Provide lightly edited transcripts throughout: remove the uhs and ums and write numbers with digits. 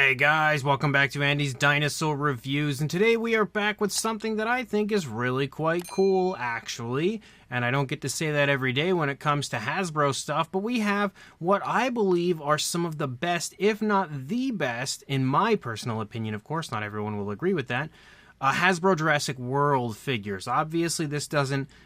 Hey guys, welcome back to Andy's Dinosaur Reviews, and today we are back with something that I think is really quite cool, actually. And I don't get to say that every day when it comes to Hasbro stuff, but we have what I believe are some of the best, if not the best, in my personal opinion. Of course, not everyone will agree with that. Hasbro Jurassic World figures. Obviously,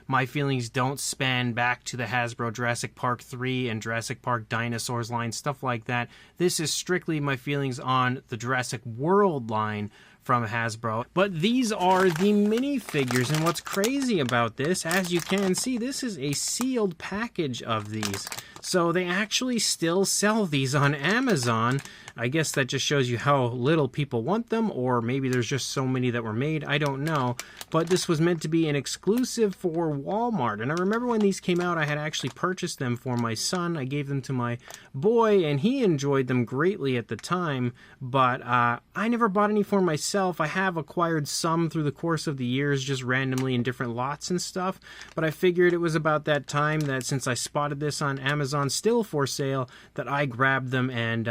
my feelings don't span back to the Hasbro Jurassic Park 3 and Jurassic Park Dinosaurs line, stuff like that. This is strictly my feelings on the Jurassic World line from Hasbro. But these are the minifigures, and what's crazy about this, as you can see, this is a sealed package of these. So they actually still sell these on Amazon. I guess that just shows you how little people want them, or maybe there's just so many that were made. I don't know. But this was meant to be an exclusive for Walmart. And I remember when these came out, I had actually purchased them for my son. I gave them to my boy, and he enjoyed them greatly at the time. But I never bought any for myself. I have acquired some through the course of the years, just randomly in different lots and stuff. But I figured it was about that time that since I spotted this on Amazon still for sale, that I grabbed them and,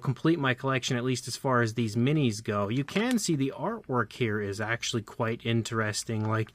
complete my collection, at least as far as these minis go. You can see the artwork here is actually quite interesting. Like,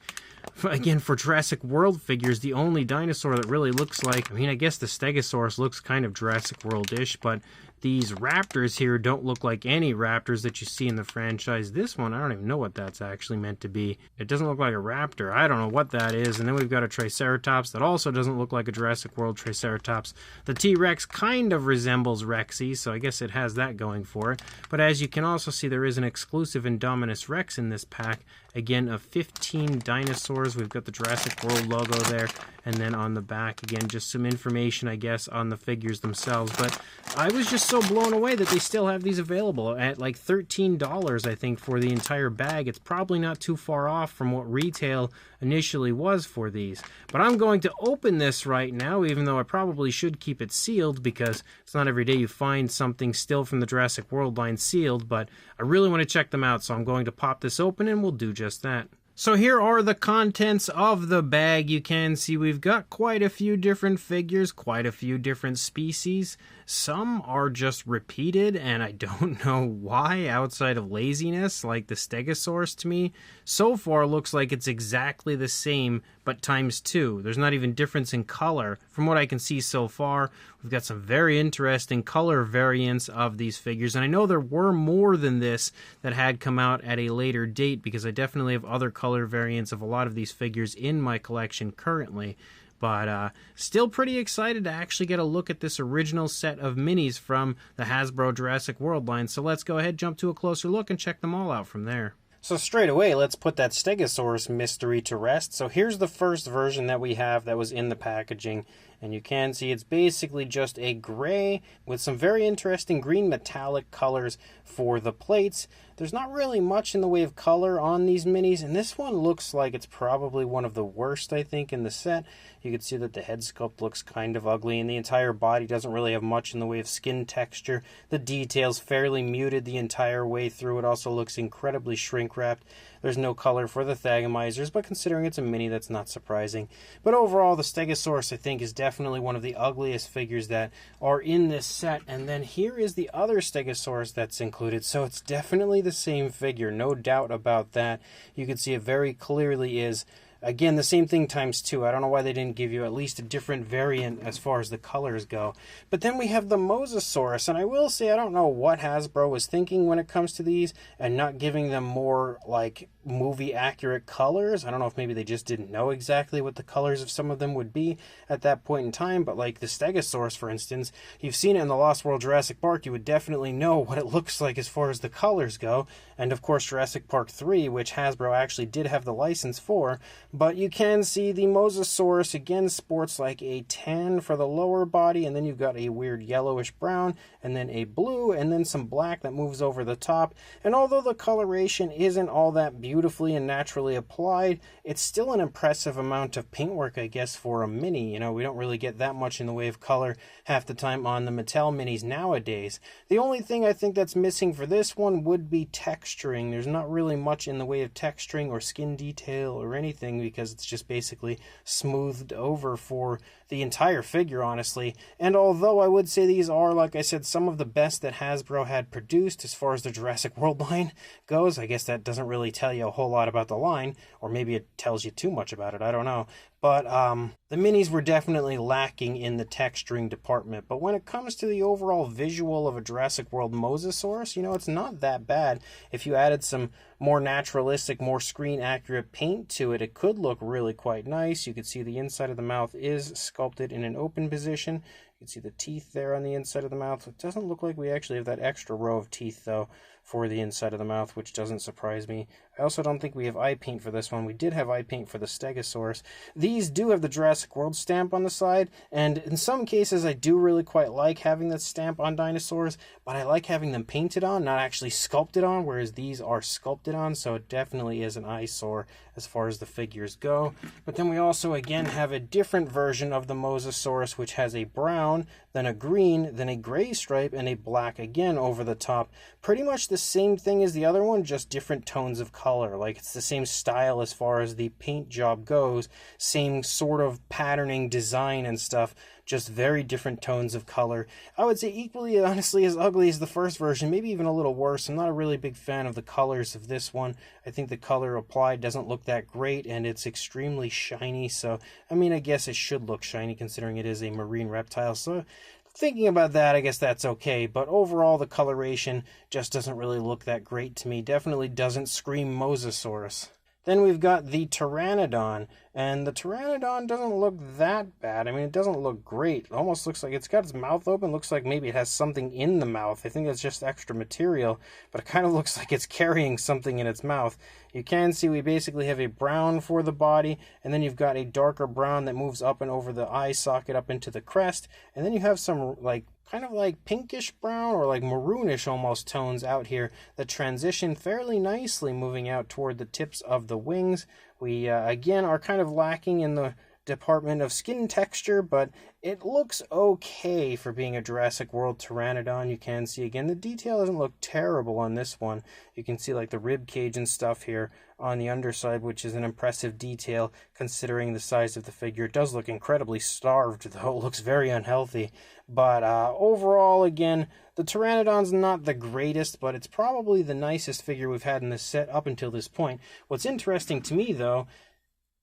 again, for Jurassic World figures, the only dinosaur that really looks like, I guess the Stegosaurus looks kind of Jurassic World-ish, but these raptors here don't look like any raptors that you see in the franchise. This one, I don't even know what that's actually meant to be. It doesn't look like a raptor. I don't know what that is. And then we've got a Triceratops that also doesn't look like a Jurassic World Triceratops. The T-Rex kind of resembles Rexy, so I guess it has that going for it. But as you can also see, there is an exclusive Indominus Rex in this pack. Again, of 15 dinosaurs. We've got the Jurassic World logo there. And then on the back, again, just some information, I guess, on the figures themselves. But I was just so blown away that they still have these available at like $13, I think, for the entire bag. It's probably not too far off from what retail initially was for these. But I'm going to open this right now, even though I probably should keep it sealed because it's not every day you find something still from the Jurassic World line sealed. But I really want to check them out, so I'm going to pop this open and we'll do just that. So here are the contents of the bag. You can see we've got quite a few different figures, quite a few different species. Some are just repeated, and I don't know why outside of laziness, like the Stegosaurus to me. So far looks like it's exactly the same, but times two. There's not even difference in color. From what I can see so far, we've got some very interesting color variants of these figures, and I know there were more than this that had come out at a later date because I definitely have other color variants of a lot of these figures in my collection currently. But still pretty excited to actually get a look at this original set of minis from the Hasbro Jurassic World line. So let's go ahead, jump to a closer look, and check them all out from there. So straight away, let's put that Stegosaurus mystery to rest. So here's the first version that we have that was in the packaging. And you can see it's basically just a gray with some very interesting green metallic colors for the plates. There's not really much in the way of color on these minis, and this one looks like it's probably one of the worst, I think, in the set. You can see that the head sculpt looks kind of ugly, and the entire body doesn't really have much in the way of skin texture. The detail's fairly muted the entire way through. It also looks incredibly shrink-wrapped. There's no color for the Thagomizers, but considering it's a mini, that's not surprising. But overall, the Stegosaurus, I think, is definitely one of the ugliest figures that are in this set. And then here is the other Stegosaurus that's included. So it's definitely the same figure, no doubt about that. You can see it very clearly is, again, the same thing times two. I don't know why they didn't give you at least a different variant as far as the colors go. But then we have the Mosasaurus, and I will say I don't know what Hasbro was thinking when it comes to these and not giving them more, like, movie-accurate colors. I don't know if maybe they just didn't know exactly what the colors of some of them would be at that point in time, but like the Stegosaurus, for instance, you've seen it in the Lost World Jurassic Park, you would definitely know what it looks like as far as the colors go, and of course Jurassic Park 3, which Hasbro actually did have the license for, but you can see the Mosasaurus, again, sports like a tan for the lower body, and then you've got a weird yellowish brown, and then a blue, and then some black that moves over the top, and although the coloration isn't all that beautifully and naturally applied, it's still an impressive amount of paintwork, I guess, for a mini. You know, we don't really get that much in the way of color half the time on the Mattel minis nowadays. The only thing I think that's missing for this one would be texturing. There's not really much in the way of texturing or skin detail or anything because it's just basically smoothed over for the entire figure, honestly. And although I would say these are, like I said, some of the best that Hasbro had produced as far as the Jurassic World line goes, I guess that doesn't really tell you a whole lot about the line, or maybe it tells you too much about it, I don't know. But the minis were definitely lacking in the texturing department. But when it comes to the overall visual of a Jurassic World Mosasaurus, it's not that bad. If you added some more naturalistic, more screen-accurate paint to it, it could look really quite nice. You could see the inside of the mouth is sculpted in an open position. You can see the teeth there on the inside of the mouth. It doesn't look like we actually have that extra row of teeth, though, for the inside of the mouth, which doesn't surprise me. I also don't think we have eye paint for this one. We did have eye paint for the Stegosaurus. These do have the Jurassic World stamp on the side, and in some cases I do really quite like having that stamp on dinosaurs, but I like having them painted on, not actually sculpted on, whereas these are sculpted on, so it definitely is an eyesore as far as the figures go. But then we also, again, have a different version of the Mosasaurus, which has a brown, then a green, then a gray stripe, and a black again over the top. Pretty much the same thing as the other one, just different tones of color. Like, it's the same style as far as the paint job goes, same sort of patterning, design and stuff, just very different tones of color. I would say equally, honestly, as ugly as the first version, maybe even a little worse. I'm not a really big fan of the colors of this one. I think the color applied doesn't look that great, and it's extremely shiny, so, I mean, I guess it should look shiny considering it is a marine reptile, so thinking about that, I guess that's okay, but overall the coloration just doesn't really look that great to me. Definitely doesn't scream Mosasaurus. Then we've got the Pteranodon, and the Pteranodon doesn't look that bad. I mean, it doesn't look great. It almost looks like it's got its mouth open. Looks like maybe it has something in the mouth. I think it's just extra material, but it kind of looks like it's carrying something in its mouth. You can see we basically have a brown for the body, and then you've got a darker brown that moves up and over the eye socket up into the crest, and then you have some kind of like pinkish brown or like maroonish almost tones out here that transition fairly nicely moving out toward the tips of the wings. We again are kind of lacking in the department of skin texture, but it looks okay for being a Jurassic World Pteranodon. You can see again the detail doesn't look terrible on this one. You can see like the rib cage and stuff here on the underside, which is an impressive detail considering the size of the figure. It does look incredibly starved, though. It looks very unhealthy. But overall, again, the Pteranodon's not the greatest, but it's probably the nicest figure we've had in this set up until this point. What's interesting to me, though,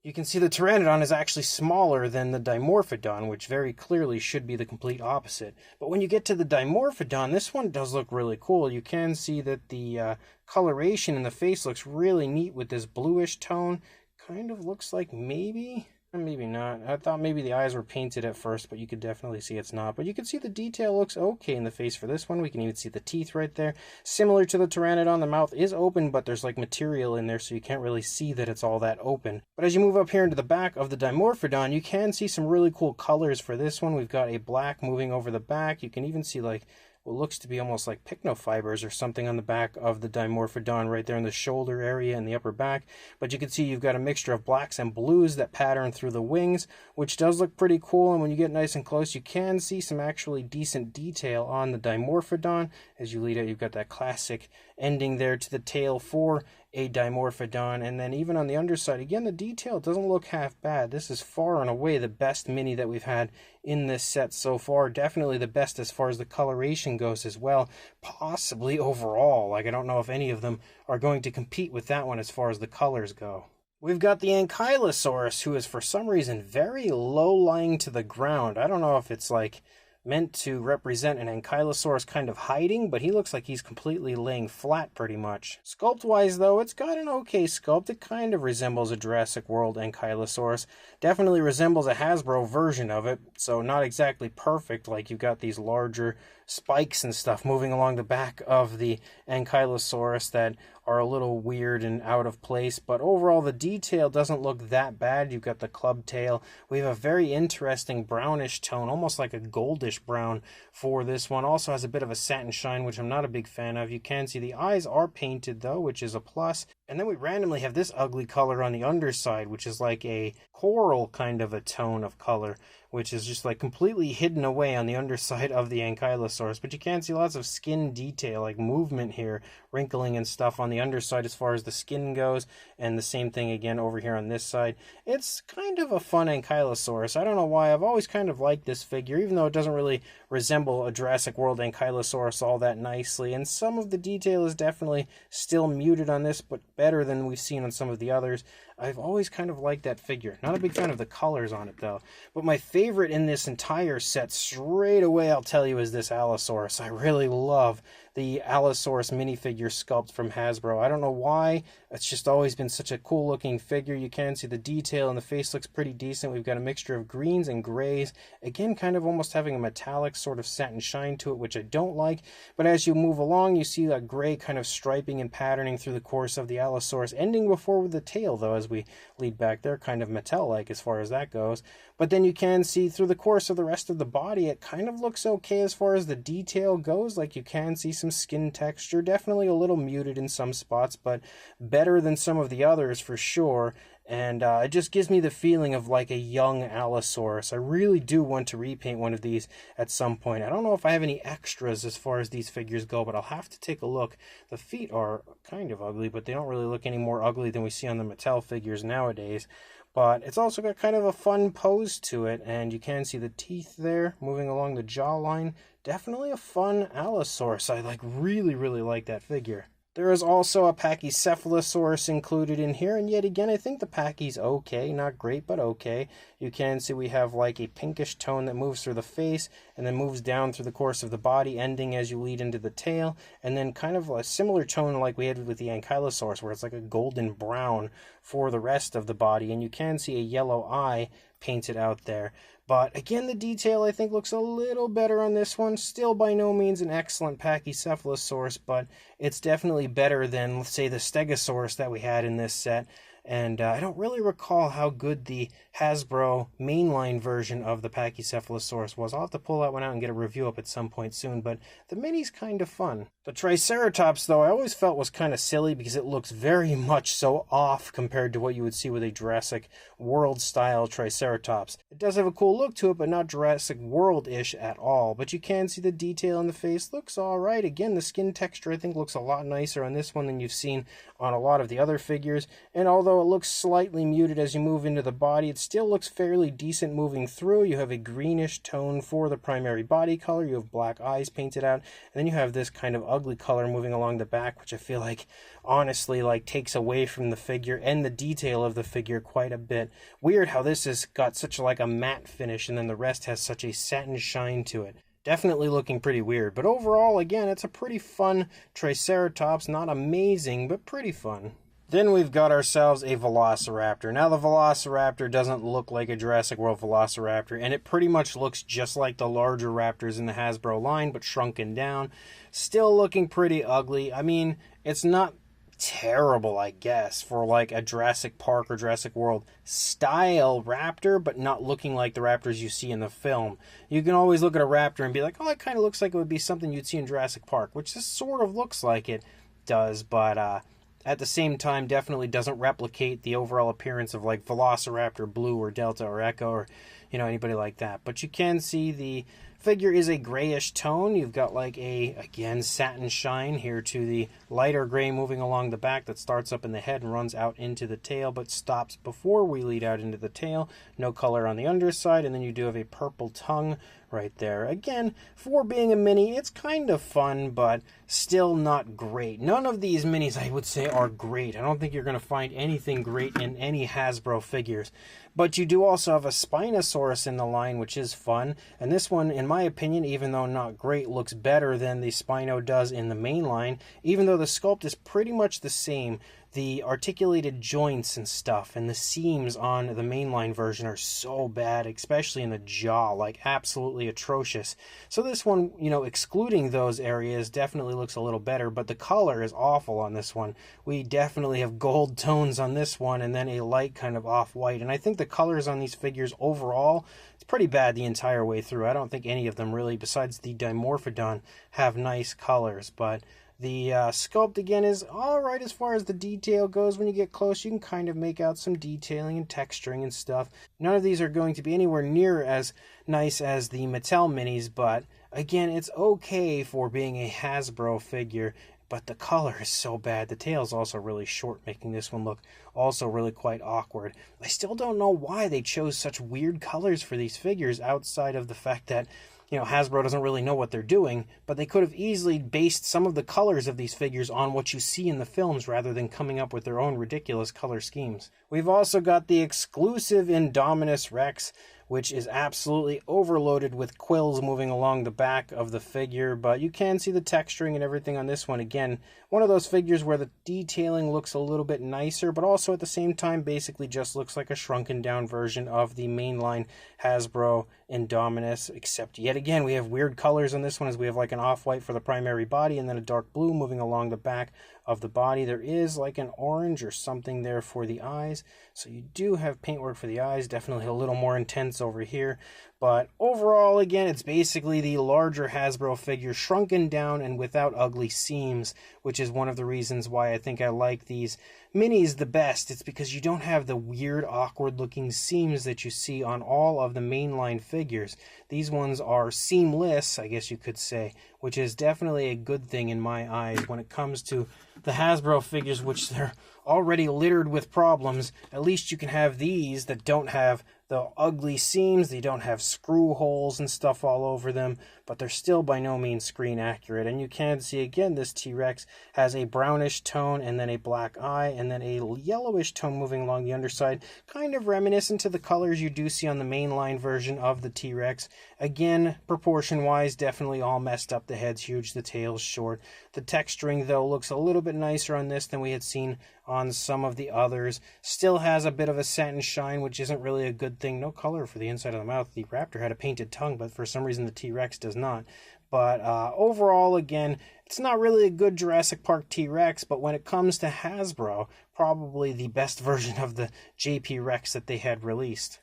you can see the Pteranodon is actually smaller than the Dimorphodon, which very clearly should be the complete opposite. But when you get to the Dimorphodon, this one does look really cool. You can see that the coloration in the face looks really neat with this bluish tone. Kind of looks like maybe not. I thought maybe the eyes were painted at first, but you could definitely see it's not. But you can see the detail looks okay in the face for this one. We can even see the teeth right there. Similar to the Pteranodon, the mouth is open, but there's like material in there, so you can't really see that it's all that open. But as you move up here into the back of the Dimorphodon, you can see some really cool colors for this one. We've got a black moving over the back. You can even see like what looks to be almost like pycnofibers or something on the back of the Dimorphodon right there in the shoulder area and the upper back. But you can see you've got a mixture of blacks and blues that pattern through the wings, which does look pretty cool. And when you get nice and close, you can see some actually decent detail on the Dimorphodon. As you lead it, you've got that classic ending there to the tail for a Dimorphodon. And then even on the underside, again, the detail doesn't look half bad. This is far and away the best mini that we've had in this set so far. Definitely the best as far as the coloration goes as well. Possibly overall. Like, I don't know if any of them are going to compete with that one as far as the colors go. We've got the Ankylosaurus, who is for some reason very low-lying to the ground. I don't know if it's like meant to represent an Ankylosaurus kind of hiding, but he looks like he's completely laying flat pretty much. Sculpt-wise, though, it's got an okay sculpt. It kind of resembles a Jurassic World Ankylosaurus. Definitely resembles a Hasbro version of it, so not exactly perfect, like you've got these larger spikes and stuff moving along the back of the Ankylosaurus that are a little weird and out of place, but overall the detail doesn't look that bad. You've got the club tail. We have a very interesting brownish tone, almost like a goldish brown for this one. Also has a bit of a satin shine, which I'm not a big fan of. You can see the eyes are painted though, which is a plus. And then we randomly have this ugly color on the underside, which is like a coral kind of a tone of color, which is just like completely hidden away on the underside of the Ankylosaurus. But you can see lots of skin detail, like movement here, wrinkling and stuff on the underside as far as the skin goes. And the same thing again over here on this side. It's kind of a fun Ankylosaurus. I don't know why. I've always kind of liked this figure, even though it doesn't really resemble a Jurassic World Ankylosaurus all that nicely. And some of the detail is definitely still muted on this, but better than we've seen on some of the others. I've always kind of liked that figure. Not a big fan of the colors on it, though. But my favorite in this entire set, straight away, I'll tell you, is this Allosaurus. I really love the Allosaurus minifigure sculpt from Hasbro. I don't know why. It's just always been such a cool looking figure. You can see the detail and the face looks pretty decent. We've got a mixture of greens and grays. Again, kind of almost having a metallic sort of satin shine to it, which I don't like. But as you move along, you see that gray kind of striping and patterning through the course of the Allosaurus, ending before with the tail, though, as we lead back there, kind of metal-like as far as that goes. But then you can see through the course of the rest of the body, it kind of looks okay as far as the detail goes. Like you can see some skin texture, definitely a little muted in some spots, but better than some of the others for sure. And it just gives me the feeling of like a young Allosaurus. I really do want to repaint one of these at some point. I don't know if I have any extras as far as these figures go, but I'll have to take a look. The feet are kind of ugly, but they don't really look any more ugly than we see on the Mattel figures nowadays. But it's also got kind of a fun pose to it, and you can see the teeth there moving along the jawline. Definitely a fun Allosaurus. I really like that figure. There is also a Pachycephalosaurus included in here, and yet again, I think the Pachy's okay. Not great, but okay. You can see we have like a pinkish tone that moves through the face, and then moves down through the course of the body, ending as you lead into the tail, and then kind of a similar tone like we had with the Ankylosaurus, where it's like a golden brown for the rest of the body, and you can see a yellow eye painted out there. But again, the detail I think looks a little better on this one. Still by no means an excellent Pachycephalosaurus, but it's definitely better than, let's say, the Stegosaurus that we had in this set. And I don't really recall how good the Hasbro mainline version of the Pachycephalosaurus was. I'll have to pull that one out and get a review up at some point soon, but the mini's kind of fun. The Triceratops, though, I always felt was kind of silly because it looks very much so off compared to what you would see with a Jurassic World-style Triceratops. It does have a cool look to it, but not Jurassic World-ish at all. But you can see the detail in the face. Looks alright. Again, the skin texture, I think, looks a lot nicer on this one than you've seen on a lot of the other figures. And although it looks slightly muted as you move into the body, it still looks fairly decent moving through. You have a greenish tone for the primary body color. You have black eyes painted out. And then you have this kind of ugly color moving along the back, which I feel like honestly takes away from the figure and the detail of the figure quite a bit. Weird how this has got such like a matte finish and then the rest has such a satin shine to it. Definitely looking pretty weird, but overall, again, it's a pretty fun Triceratops. Not amazing, but pretty fun. Then we've got ourselves a Velociraptor. Now the Velociraptor doesn't look like a Jurassic World Velociraptor, and it pretty much looks just like the larger raptors in the Hasbro line, but shrunken down. Still looking pretty ugly. I mean, it's not terrible, I guess, for like a Jurassic Park or Jurassic World style raptor, but not looking like the raptors you see in the film. You can always look at a raptor and be like, oh, that kind of looks like it would be something you'd see in Jurassic Park, which this sort of looks like it does, but at the same time, definitely doesn't replicate the overall appearance of like Velociraptor Blue or Delta or Echo or, anybody like that. But you can see the figure is a grayish tone. You've got like a, again, satin shine here to the lighter gray moving along the back that starts up in the head and runs out into the tail, but stops before we lead out into the tail. No color on the underside, and then you do have a purple tongue right there. Again, for being a mini, it's kind of fun, but still not great. None of these minis, I would say, are great. I don't think you're going to find anything great in any Hasbro figures. But you do also have a Spinosaurus in the line, which is fun. And this one, in my opinion, even though not great, looks better than the Spino does in the main line. Even though the sculpt is pretty much the same, the articulated joints and stuff and the seams on the mainline version are so bad, especially in the jaw, like absolutely atrocious. So this one, excluding those areas, definitely looks a little better, but the color is awful on this one. We definitely have gold tones on this one and then a light kind of off-white. And I think the colors on these figures overall, it's pretty bad the entire way through. I don't think any of them really, besides the Dimorphodon, have nice colors, but The sculpt, again, is alright as far as the detail goes. When you get close, you can kind of make out some detailing and texturing and stuff. None of these are going to be anywhere near as nice as the Mattel minis, but again, it's okay for being a Hasbro figure. But the color is so bad. The tail is also really short, making this one look also really quite awkward. I still don't know why they chose such weird colors for these figures, outside of the fact that, you know, Hasbro doesn't really know what they're doing, but they could have easily based some of the colors of these figures on what you see in the films rather than coming up with their own ridiculous color schemes. We've also got the exclusive Indominus Rex, which is absolutely overloaded with quills moving along the back of the figure, but you can see the texturing and everything on this one. Again, one of those figures where the detailing looks a little bit nicer, but also at the same time basically just looks like a shrunken down version of the mainline Hasbro Indominus, except yet again we have weird colors on this one, as we have like an off-white for the primary body and then a dark blue moving along the back of the body. There is like an orange or something there for the eyes, so you do have paintwork for the eyes, definitely a little more intense over here. But overall, again, it's basically the larger Hasbro figure shrunken down and without ugly seams, which is one of the reasons why I think I like these minis the best. It's because you don't have the weird, awkward looking seams that you see on all of the mainline figures. These ones are seamless, I guess you could say, which is definitely a good thing in my eyes when it comes to the Hasbro figures, which they're already littered with problems. At least you can have these that don't have the ugly seams, they don't have screw holes and stuff all over them, but they're still by no means screen accurate. And you can see again, this T-Rex has a brownish tone and then a black eye and then a yellowish tone moving along the underside, kind of reminiscent to the colors you do see on the mainline version of the T-Rex. Again, proportion wise, definitely all messed up. The head's huge, the tail's short. The texturing though looks a little bit nicer on this than we had seen on some of the others. Still has a bit of a satin shine, which isn't really a good thing. No color for the inside of the mouth. The Raptor had a painted tongue, but for some reason the T-Rex does not. But overall, again, it's not really a good Jurassic Park T-Rex, but when it comes to Hasbro, probably the best version of the JP Rex that they had released.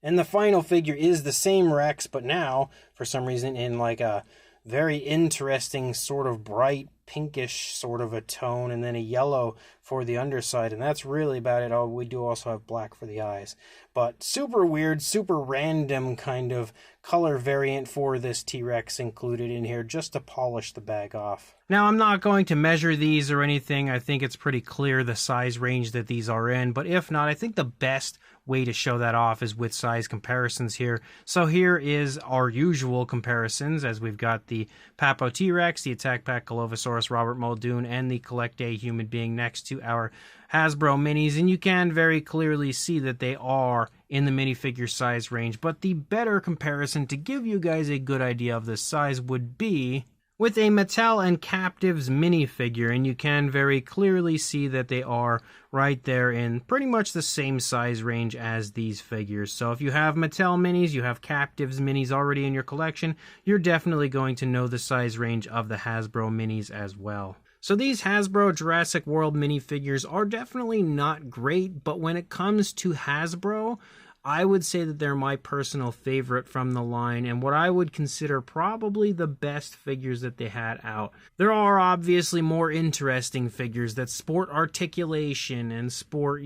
And the final figure is the same Rex, but now, for some reason, in like a very interesting sort of bright pinkish sort of a tone, and then a yellow for the underside, and that's really about it. Oh, we do also have black for the eyes, but super weird, super random kind of color variant for this T-Rex included in here just to polish the bag off. Now, I'm not going to measure these or anything. I think it's pretty clear the size range that these are in, but if not, I think the best way to show that off is with size comparisons here. So here is our usual comparisons, as we've got the Papo T-Rex, the Attack Pack Dilophosaurus Robert Muldoon, and the Collect A Human Being next to our Hasbro minis, and you can very clearly see that they are in the minifigure size range. But the better comparison to give you guys a good idea of the size would be with a Mattel and Captives minifigure, and you can very clearly see that they are right there in pretty much the same size range as these figures. So if you have Mattel minis, you have Captives minis already in your collection, you're definitely going to know the size range of the Hasbro minis as well. So these Hasbro Jurassic World minifigures are definitely not great, but when it comes to Hasbro, I would say that they're my personal favorite from the line, and what I would consider probably the best figures that they had out. There are obviously more interesting figures that sport articulation and sport,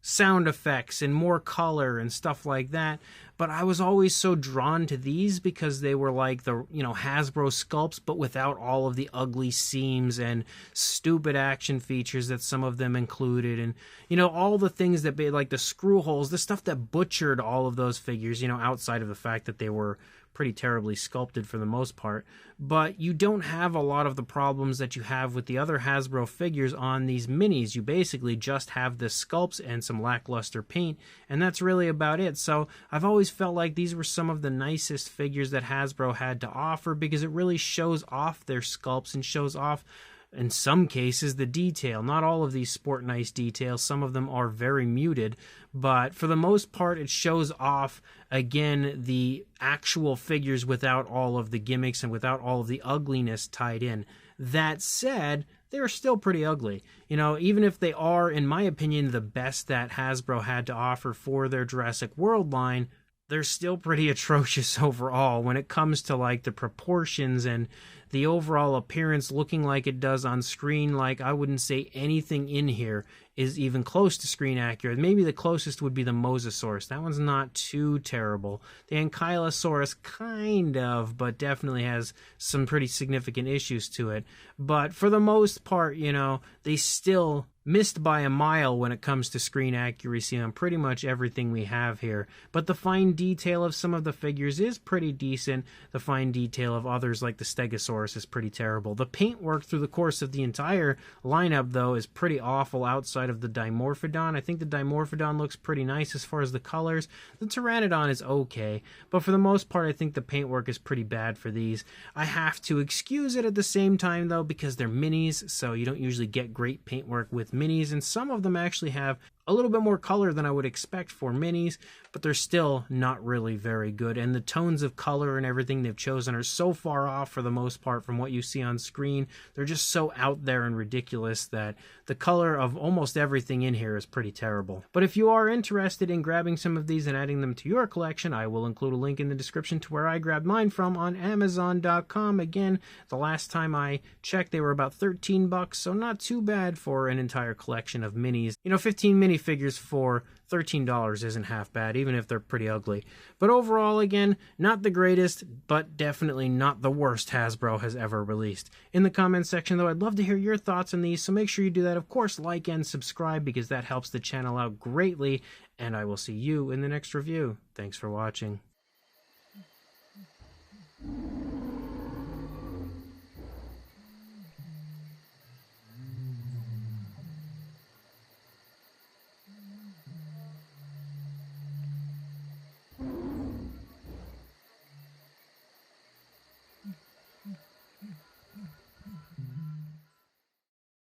sound effects and more color and stuff like that, but I was always so drawn to these because they were like the, Hasbro sculpts, but without all of the ugly seams and stupid action features that some of them included, and, all the things that, like the screw holes, the stuff that butchered all of those figures, outside of the fact that they were pretty terribly sculpted for the most part. But you don't have a lot of the problems that you have with the other Hasbro figures on these minis. You basically just have the sculpts and some lackluster paint, and that's really about it. So I've always felt like these were some of the nicest figures that Hasbro had to offer, because it really shows off their sculpts and shows off, in some cases, the detail. Not all of these sport nice details. Some of them are very muted, but for the most part, it shows off, again, the actual figures without all of the gimmicks and without all of the ugliness tied in. That said, they're still pretty ugly. Even if they are, in my opinion, the best that Hasbro had to offer for their Jurassic World line, they're still pretty atrocious overall when it comes to like the proportions and the overall appearance looking like it does on screen. Like, I wouldn't say anything in here is even close to screen accurate. Maybe the closest would be the Mosasaurus. That one's not too terrible. The Ankylosaurus kind of, but definitely has some pretty significant issues to it. But for the most part, you know, they still missed by a mile when it comes to screen accuracy on pretty much everything we have here. But the fine detail of some of the figures is pretty decent. The fine detail of others like the Stegosaurus is pretty terrible. The paintwork through the course of the entire lineup, though, is pretty awful outside of the Dimorphodon. I think the Dimorphodon looks pretty nice as far as the colors. The Pteranodon is okay, but for the most part, I think the paintwork is pretty bad for these. I have to excuse it at the same time, though, because they're minis, so you don't usually get great paintwork with minis, and some of them actually have a little bit more color than I would expect for minis, but they're still not really very good. And the tones of color and everything they've chosen are so far off for the most part from what you see on screen. They're just so out there and ridiculous that the color of almost everything in here is pretty terrible. But if you are interested in grabbing some of these and adding them to your collection, I will include a link in the description to where I grabbed mine from on Amazon.com. Again, the last time I checked, they were about $13, so not too bad for an entire collection of minis. You know, 15 minifigures for $13 isn't half bad, even if they're pretty ugly. But overall, again, not the greatest, but definitely not the worst Hasbro has ever released. In the comments section, though, I'd love to hear your thoughts on these, so make sure you do that. Of course, like and subscribe, because that helps the channel out greatly, and I will see you in the next review. Thanks for watching.